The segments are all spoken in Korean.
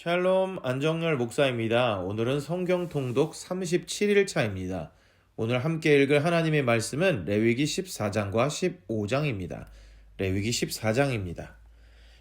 샬롬 안정열 목사입니다. 오늘은 성경 통독 37일차입니다. 오늘 함께 읽을 하나님의 말씀은 레위기 14장과 15장입니다. 레위기 14장입니다.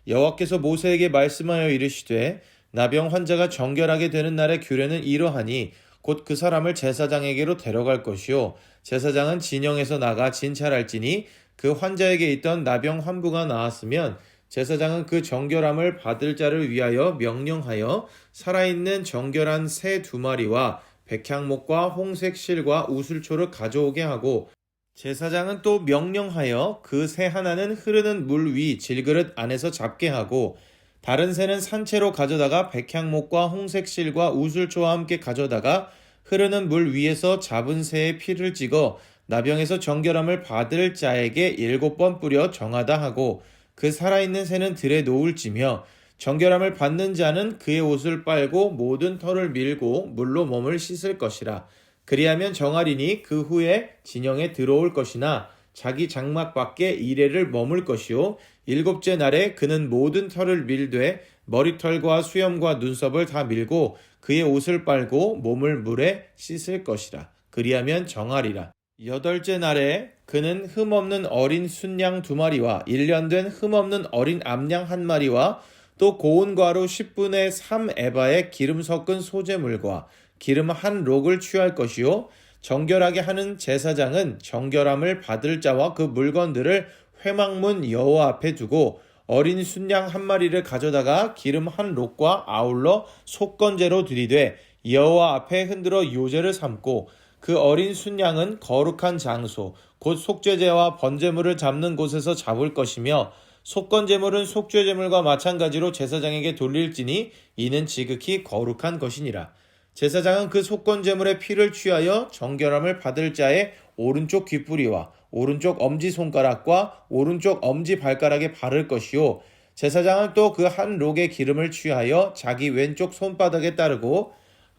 여호와께서 모세에게 말씀하여 이르시되 나병 환자가 정결하게 되는 날의 규례는 이러하니 곧 그 사람을 제사장에게로 데려갈 것이요 제사장은 진영에서 나가 진찰할지니 그 환자에게 있던 나병 환부가 나았으면 제사장은 그 정결함을 받을 자를 위하여 명령하여 살아있는 정결한 새 2마리와 백향목과 홍색 실과 우슬초를 가져오게 하고 제사장은 또 명령하여 그 새 하나는 흐르는 물 위 질그릇 안에서 잡게 하고 다른 새는 산채로 가져다가 백향목과 홍색 실과 우슬초와 함께 가져다가 흐르는 물 위에서 잡은 새의 피를 찍어 나병에서 정결함을 받을 자에게 7번 뿌려 정하다 하고 그 살아있는 새는 들에 놓을지며 정결함을 받는 자는 그의 옷을 빨고 모든 털을 밀고 물로 몸을 씻을 것이라. 그리하면 정하리니 그 후에 진영에 들어올 것이나 자기 장막 밖에 이레를 머물 것이요 7째 날에 그는 모든 털을 밀되 머리털과 수염과 눈썹을 다 밀고 그의 옷을 빨고 몸을 물에 씻을 것이라. 그리하면 정하리라. 8째 날에 그는 흠없는 어린 순양 2마리와 1년 된 흠없는 어린 암양 1마리와 또 고운 과루 10분의 3 에바의 기름 섞은 소재물과 기름 1록을 취할 것이요 정결하게 하는 제사장은 정결함을 받을 자와 그 물건들을 회막문 여호와 앞에 두고 어린 순양 1마리를 가져다가 기름 1록과 아울러 속건제로 드리되 여호와 앞에 흔들어 요제를 삼고 그 어린 순양은 거룩한 장소 곧 속죄제와 번제물을 잡는 곳에서 잡을 것이며 속건제물은 속죄제물과 마찬가지로 제사장에게 돌릴지니 이는 지극히 거룩한 것이니라. 제사장은 그 속건제물의 피를 취하여 정결함을 받을 자의 오른쪽 귓뿌리와 오른쪽 엄지손가락과 오른쪽 엄지발가락에 바를 것이요 제사장은 또 그 1록의 기름을 취하여 자기 왼쪽 손바닥에 따르고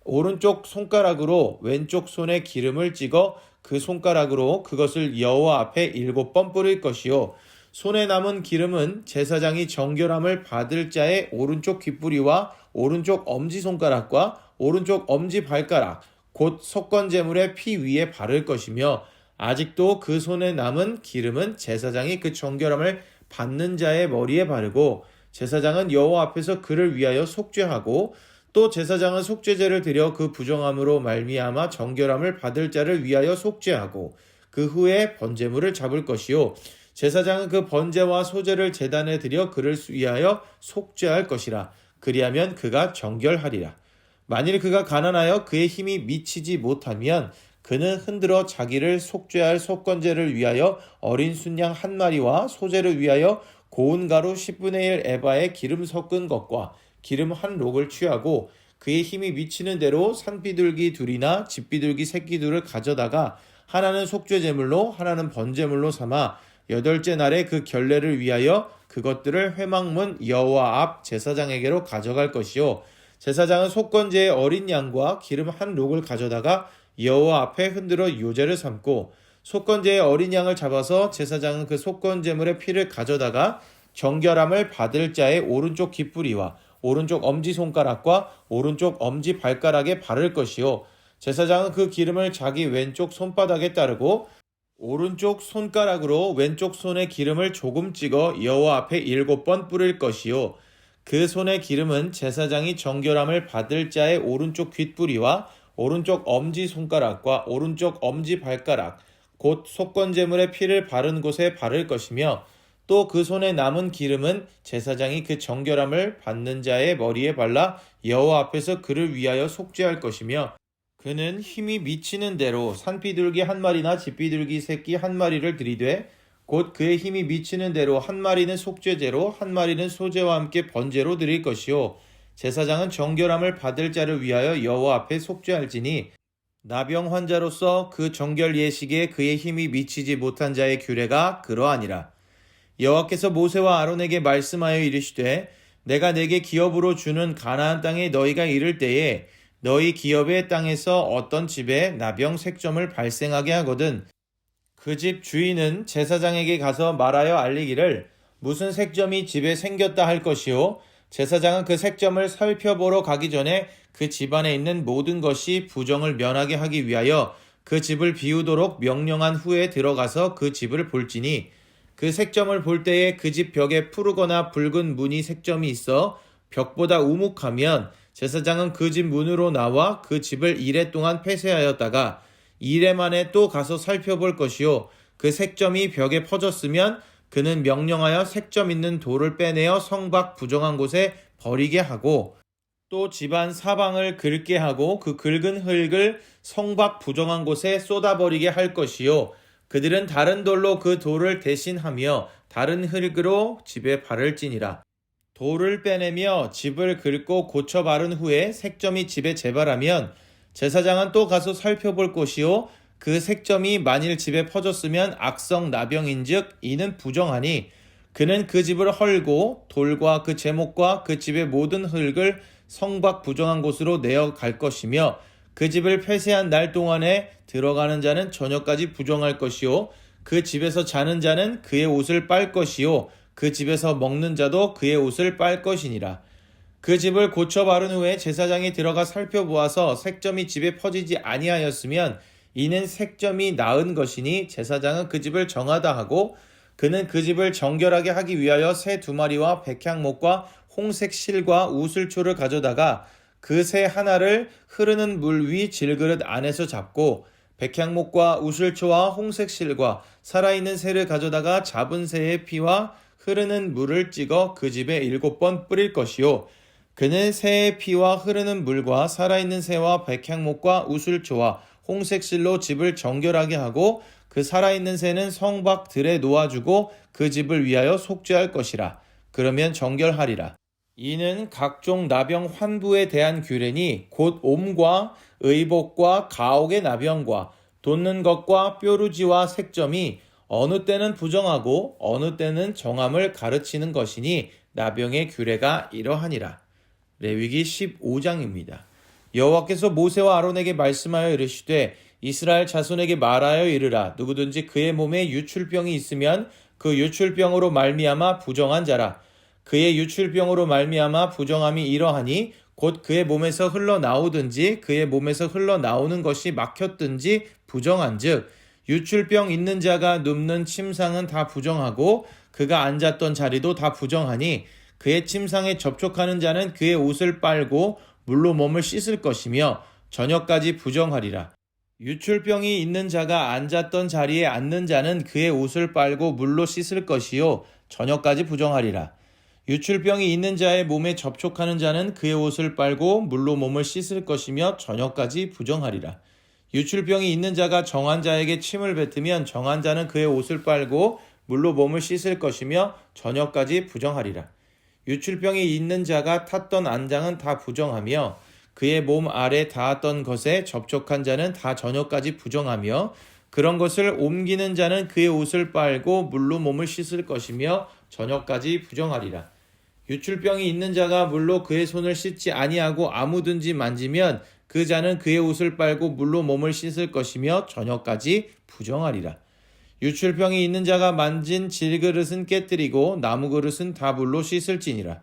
오른쪽 손가락으로 왼쪽 손에 기름을 찍어 그 손가락으로 그것을 여호와 앞에 7번 뿌릴 것이요 손에 남은 기름은 제사장이 정결함을 받을 자의 오른쪽 귓뿌리와 오른쪽 엄지손가락과 오른쪽 엄지발가락 곧 속건제물의 피 위에 바를 것이며 아직도 그 손에 남은 기름은 제사장이 그 정결함을 받는 자의 머리에 바르고 제사장은 여호와 앞에서 그를 위하여 속죄하고 또 제사장은 속죄제를 드려 그 부정함으로 말미암아 정결함을 받을 자를 위하여 속죄하고 그 후에 번제물을 잡을 것이요 제사장은 그 번제와 소제를 제단에 드려 그를 위하여 속죄할 것이라. 그리하면 그가 정결하리라. 만일 그가 가난하여 그의 힘이 미치지 못하면 그는 흔들어 자기를 속죄할 속건제를 위하여 어린 순양 1마리와 소제를 위하여 고운 가루 10분의 1 에바의 기름 섞은 것과 기름 1록을 취하고 그의 힘이 미치는 대로 산비둘기 2이나 집비둘기 새끼 2를 가져다가 하나는 속죄제물로 하나는 번제물로 삼아 8째 날에 그 결례를 위하여 그것들을 회막문 여호와 앞 제사장에게로 가져갈 것이요 제사장은 속건제의 어린 양과 기름 1록을 가져다가 여호와 앞에 흔들어 요제를 삼고 속건제의 어린 양을 잡아서 제사장은 그 속건제물의 피를 가져다가 정결함을 받을 자의 오른쪽 귓뿌리와 오른쪽 엄지손가락과 오른쪽 엄지발가락에 바를 것이요 제사장은 그 기름을 자기 왼쪽 손바닥에 따르고 오른쪽 손가락으로 왼쪽 손에 기름을 조금 찍어 여호와 앞에 7번 뿌릴 것이요 그 손의 기름은 제사장이 정결함을 받을 자의 오른쪽 귓뿌리와 오른쪽 엄지손가락과 오른쪽 엄지발가락 곧 속건제물의 피를 바른 곳에 바를 것이며 또 그 손에 남은 기름은 제사장이 그 정결함을 받는 자의 머리에 발라 여호와 앞에서 그를 위하여 속죄할 것이며 그는 힘이 미치는 대로 산비둘기 1마리나 집비둘기 새끼 1마리를 들이되 곧 그의 힘이 미치는 대로 1마리는 속죄제로 1마리는 소제와 함께 번제로 드릴 것이요 제사장은 정결함을 받을 자를 위하여 여호와 앞에 속죄할지니 나병 환자로서 그 정결 예식에 그의 힘이 미치지 못한 자의 규례가 그러하니라. 여호와께서 모세와 아론에게 말씀하여 이르시되 내가 내게 기업으로 주는 가나안 땅에 너희가 이를 때에 너희 기업의 땅에서 어떤 집에 나병 색점을 발생하게 하거든 그 집 주인은 제사장에게 가서 말하여 알리기를 무슨 색점이 집에 생겼다 할 것이요 제사장은 그 색점을 살펴보러 가기 전에 그 집안에 있는 모든 것이 부정을 면하게 하기 위하여 그 집을 비우도록 명령한 후에 들어가서 그 집을 볼지니 그 색점을 볼 때에 그 집 벽에 푸르거나 붉은 무늬 색점이 있어 벽보다 우묵하면 제사장은 그 집 문으로 나와 그 집을 이레 동안 폐쇄하였다가 이레 만에 또 가서 살펴볼 것이요 그 색점이 벽에 퍼졌으면 그는 명령하여 색점 있는 돌을 빼내어 성 밖 부정한 곳에 버리게 하고 또 집안 사방을 긁게 하고 그 긁은 흙을 성 밖 부정한 곳에 쏟아버리게 할 것이요 그들은 다른 돌로 그 돌을 대신하며 다른 흙으로 집에 바를지니라. 돌을 빼내며 집을 긁고 고쳐 바른 후에 색점이 집에 재발하면 제사장은 또 가서 살펴볼 것이요 그 색점이 만일 집에 퍼졌으면 악성 나병인즉 이는 부정하니 그는 그 집을 헐고 돌과 그 제목과 그 집의 모든 흙을 성 밖 부정한 곳으로 내어 갈 것이며 그 집을 폐쇄한 날 동안에 들어가는 자는 저녁까지 부정할 것이요 그 집에서 자는 자는 그의 옷을 빨 것이요 그 집에서 먹는 자도 그의 옷을 빨 것이니라. 그 집을 고쳐 바른 후에 제사장이 들어가 살펴보아서 색점이 집에 퍼지지 아니하였으면 이는 색점이 나은 것이니 제사장은 그 집을 정하다 하고 그는 그 집을 정결하게 하기 위하여 새 2마리와 백향목과 홍색 실과 우슬초를 가져다가 그 새 하나를 흐르는 물 위 질그릇 안에서 잡고 백향목과 우슬초와 홍색 실과 살아있는 새를 가져다가 잡은 새의 피와 흐르는 물을 찍어 그 집에 7번 뿌릴 것이요 그는 새의 피와 흐르는 물과 살아있는 새와 백향목과 우슬초와 홍색 실로 집을 정결하게 하고 그 살아있는 새는 성 밖 들에 놓아주고 그 집을 위하여 속죄할 것이라. 그러면 정결하리라. 이는 각종 나병 환부에 대한 규례니 곧 옴과 의복과 가옥의 나병과 돋는 것과 뾰루지와 색점이 어느 때는 부정하고 어느 때는 정함을 가르치는 것이니 나병의 규례가 이러하니라. 레위기 15장입니다. 여호와께서 모세와 아론에게 말씀하여 이르시되 이스라엘 자손에게 말하여 이르라. 누구든지 그의 몸에 유출병이 있으면 그 유출병으로 말미암아 부정한 자라. 그의 유출병으로 말미암아 부정함이 이러하니 곧 그의 몸에서 흘러나오든지 그의 몸에서 흘러나오는 것이 막혔든지 부정한즉 유출병 있는 자가 눕는 침상은 다 부정하고 그가 앉았던 자리도 다 부정하니 그의 침상에 접촉하는 자는 그의 옷을 빨고 물로 몸을 씻을 것이며 저녁까지 부정하리라. 유출병이 있는 자가 앉았던 자리에 앉는 자는 그의 옷을 빨고 물로 씻을 것이요 저녁까지 부정하리라. 유출병이 있는 자의 몸에 접촉하는 자는 그의 옷을 빨고 물로 몸을 씻을 것이며 저녁까지 부정하리라. 유출병이 있는 자가 정한 자에게 침을 뱉으면 정한 자는 그의 옷을 빨고 물로 몸을 씻을 것이며 저녁까지 부정하리라. 유출병이 있는 자가 탔던 안장은 다 부정하며 그의 몸 아래 닿았던 것에 접촉한 자는 다 저녁까지 부정하며 그런 것을 옮기는 자는 그의 옷을 빨고 물로 몸을 씻을 것이며 저녁까지 부정하리라. 유출병이 있는 자가 물로 그의 손을 씻지 아니하고 아무든지 만지면 그 자는 그의 옷을 빨고 물로 몸을 씻을 것이며 저녁까지 부정하리라. 유출병이 있는 자가 만진 질그릇은 깨뜨리고 나무그릇은 다 물로 씻을지니라.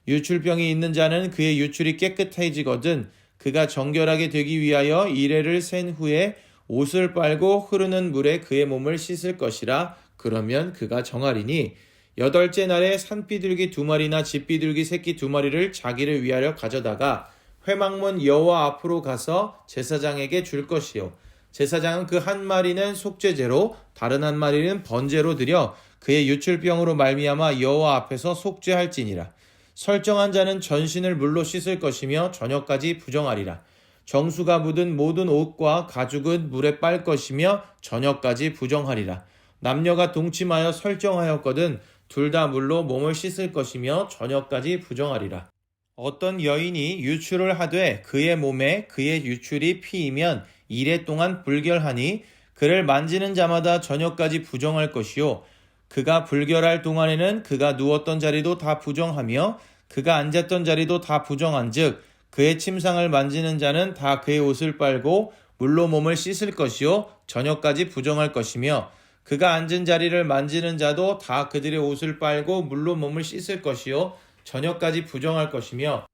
유출병이 있는 자는 그의 유출이 깨끗해지거든 그가 정결하게 되기 위하여 이레를 센 후에 옷을 빨고 흐르는 물에 그의 몸을 씻을 것이라. 그러면 그가 정하리니 8째 날에 산비둘기 2마리나 집비둘기 새끼 2마리를 자기를 위하여 가져다가 회막문 여호와 앞으로 가서 제사장에게 줄 것이요 제사장은 그 한 마리는 속죄제로 다른 한 마리는 번제로 드려 그의 유출병으로 말미암아 여호와 앞에서 속죄할지니라. 설정한 자는 전신을 물로 씻을 것이며 저녁까지 부정하리라. 정수가 묻은 모든 옷과 가죽은 물에 빨 것이며 저녁까지 부정하리라. 남녀가 동침하여 설정하였거든 둘 다 물로 몸을 씻을 것이며 저녁까지 부정하리라. 어떤 여인이 유출을 하되 그의 몸에 그의 유출이 피이면 이레 동안 불결하니 그를 만지는 자마다 저녁까지 부정할 것이요 그가 불결할 동안에는 그가 누웠던 자리도 다 부정하며 그가 앉았던 자리도 다 부정한즉 그의 침상을 만지는 자는 다 그의 옷을 빨고 물로 몸을 씻을 것이요 저녁까지 부정할 것이며 그가 앉은 자리를 만지는 자도 다 그들의 옷을 빨고 물로 몸을 씻을 것이요 저녁까지 부정할 것이며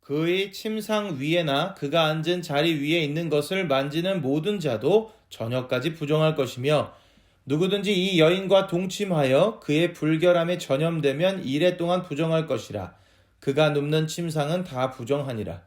그의 침상 위에나 그가 앉은 자리 위에 있는 것을 만지는 모든 자도 저녁까지 부정할 것이며 누구든지 이 여인과 동침하여 그의 불결함에 전염되면 이레 동안 부정할 것이라. 그가 눕는 침상은 다 부정하니라.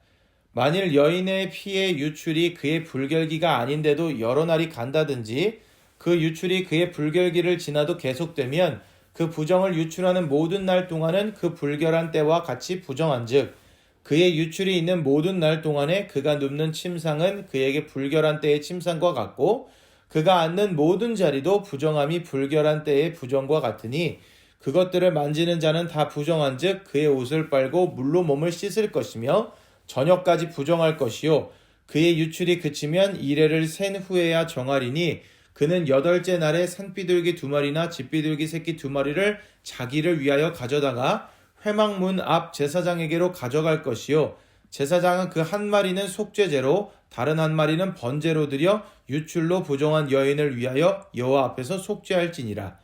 만일 여인의 피의 유출이 그의 불결기가 아닌데도 여러 날이 간다든지 그 유출이 그의 불결기를 지나도 계속되면 그 부정을 유출하는 모든 날 동안은 그 불결한 때와 같이 부정한즉 그의 유출이 있는 모든 날 동안에 그가 눕는 침상은 그에게 불결한 때의 침상과 같고 그가 앉는 모든 자리도 부정함이 불결한 때의 부정과 같으니 그것들을 만지는 자는 다 부정한즉 그의 옷을 빨고 물로 몸을 씻을 것이며 저녁까지 부정할 것이요 그의 유출이 그치면 이레를 센 후에야 정하리니 그는 8째 날에 산비둘기 2마리나 집비둘기 새끼 2마리를 자기를 위하여 가져다가 회막문 앞 제사장에게로 가져갈 것이요 제사장은 그 한 마리는 속죄제로 다른 한 마리는 번제로 드려 유출로 부정한 여인을 위하여 여호와 앞에서 속죄할지니라.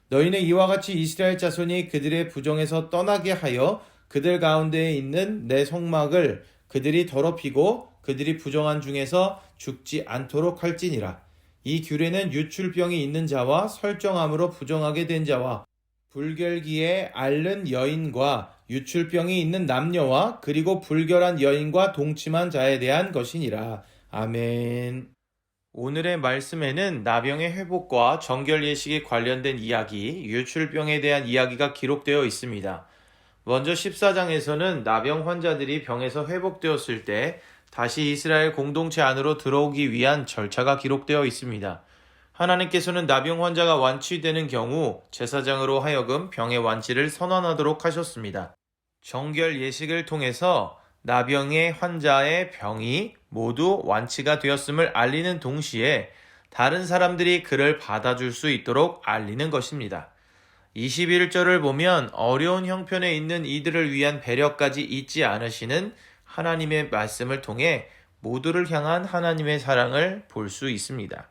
너희는 이와 같이 이스라엘 자손이 그들의 부정에서 떠나게 하여 그들 가운데에 있는 내 성막을 그들이 더럽히고 그들이 부정한 중에서 죽지 않도록 할지니라. 이 규례는 유출병이 있는 자와 설정함으로 부정하게 된 자와 불결기에 앓는 여인과 유출병이 있는 남녀와 그리고 불결한 여인과 동침한 자에 대한 것이니라. 아멘. 오늘의 말씀에는 나병의 회복과 정결 예식에 관련된 이야기, 유출병에 대한 이야기가 기록되어 있습니다. 먼저 14장에서는 나병 환자들이 병에서 회복되었을 때 다시 이스라엘 공동체 안으로 들어오기 위한 절차가 기록되어 있습니다. 하나님께서는 나병 환자가 완치되는 경우 제사장으로 하여금 병의 완치를 선언하도록 하셨습니다. 정결 예식을 통해서 나병의 환자의 병이 모두 완치가 되었음을 알리는 동시에 다른 사람들이 그를 받아줄 수 있도록 알리는 것입니다. 21절을 보면 어려운 형편에 있는 이들을 위한 배려까지 잊지 않으시는 하나님의 말씀을 통해 모두를 향한 하나님의 사랑을 볼 수 있습니다.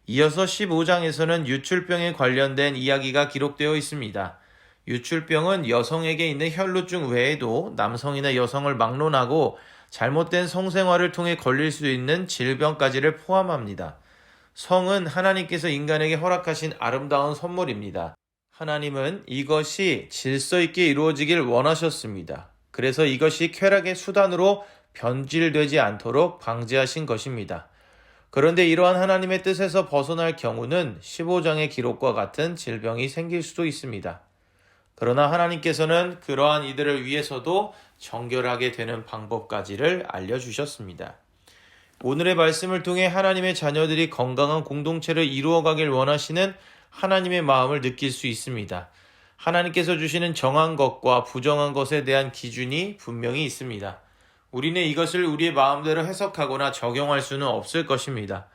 이어서 15장에서는 유출병에 관련된 이야기가 기록되어 있습니다. 유출병은 여성에게 있는 혈루증 외에도 남성이나 여성을 막론하고 잘못된 성생활을 통해 걸릴 수 있는 질병까지를 포함합니다. 성은 하나님께서 인간에게 허락하신 아름다운 선물입니다. 하나님은 이것이 질서 있게 이루어지길 원하셨습니다. 그래서 이것이 쾌락의 수단으로 변질되지 않도록 방지하신 것입니다. 그런데 이러한 하나님의 뜻에서 벗어날 경우는 15장의 기록과 같은 질병이 생길 수도 있습니다. 그러나 하나님께서는 그러한 이들을 위해서도 정결하게 되는 방법까지를 알려주셨습니다. 오늘의 말씀을 통해 하나님의 자녀들이 건강한 공동체를 이루어가길 원하시는 하나님의 마음을 느낄 수 있습니다. 하나님께서 주시는 정한 것과 부정한 것에 대한 기준이 분명히 있습니다. 우리는 이것을 우리의 마음대로 해석하거나 적용할 수는 없을 것입니다.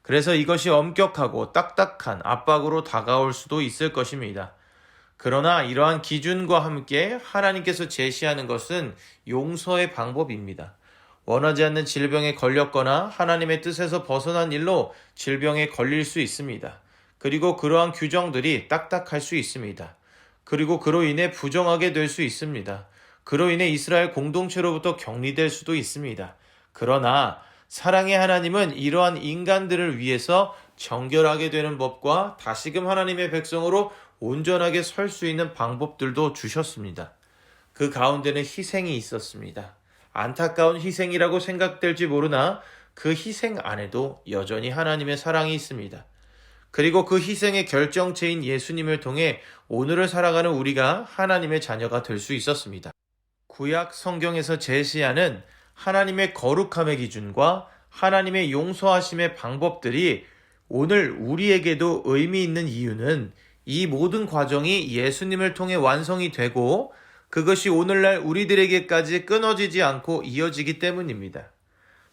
그래서 이것이 엄격하고 딱딱한 압박으로 다가올 수도 있을 것입니다. 그러나 이러한 기준과 함께 하나님께서 제시하는 것은 용서의 방법입니다. 원하지 않는 질병에 걸렸거나 하나님의 뜻에서 벗어난 일로 질병에 걸릴 수 있습니다. 그리고 그러한 규정들이 딱딱할 수 있습니다. 그리고 그로 인해 부정하게 될 수 있습니다. 그로 인해 이스라엘 공동체로부터 격리될 수도 있습니다. 그러나 사랑의 하나님은 이러한 인간들을 위해서 정결하게 되는 법과 다시금 하나님의 백성으로 온전하게 설 수 있는 방법들도 주셨습니다. 그 가운데는 희생이 있었습니다. 안타까운 희생이라고 생각될지 모르나 그 희생 안에도 여전히 하나님의 사랑이 있습니다. 그리고 그 희생의 결정체인 예수님을 통해 오늘을 살아가는 우리가 하나님의 자녀가 될 수 있었습니다. 구약 성경에서 제시하는 하나님의 거룩함의 기준과 하나님의 용서하심의 방법들이 오늘 우리에게도 의미 있는 이유는 이 모든 과정이 예수님을 통해 완성이 되고 그것이 오늘날 우리들에게까지 끊어지지 않고 이어지기 때문입니다.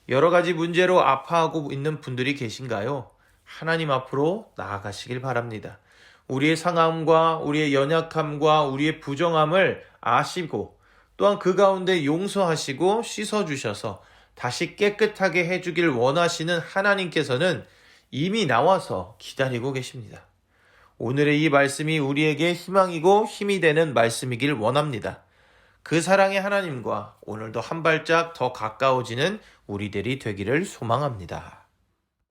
여러 가지 문제로 아파하고 있는 분들이 계신가요? 하나님 앞으로 나아가시길 바랍니다. 우리의 상함과 우리의 연약함과 우리의 부정함을 아시고 또한 그 가운데 용서하시고 씻어주셔서 다시 깨끗하게 해주길 원하시는 하나님께서는 이미 나와서 기다리고 계십니다. 오늘의 이 말씀이 우리에게 희망이고 힘이 되는 말씀이길 원합니다. 그 사랑의 하나님과 오늘도 한 발짝 더 가까워지는 우리들이 되기를 소망합니다.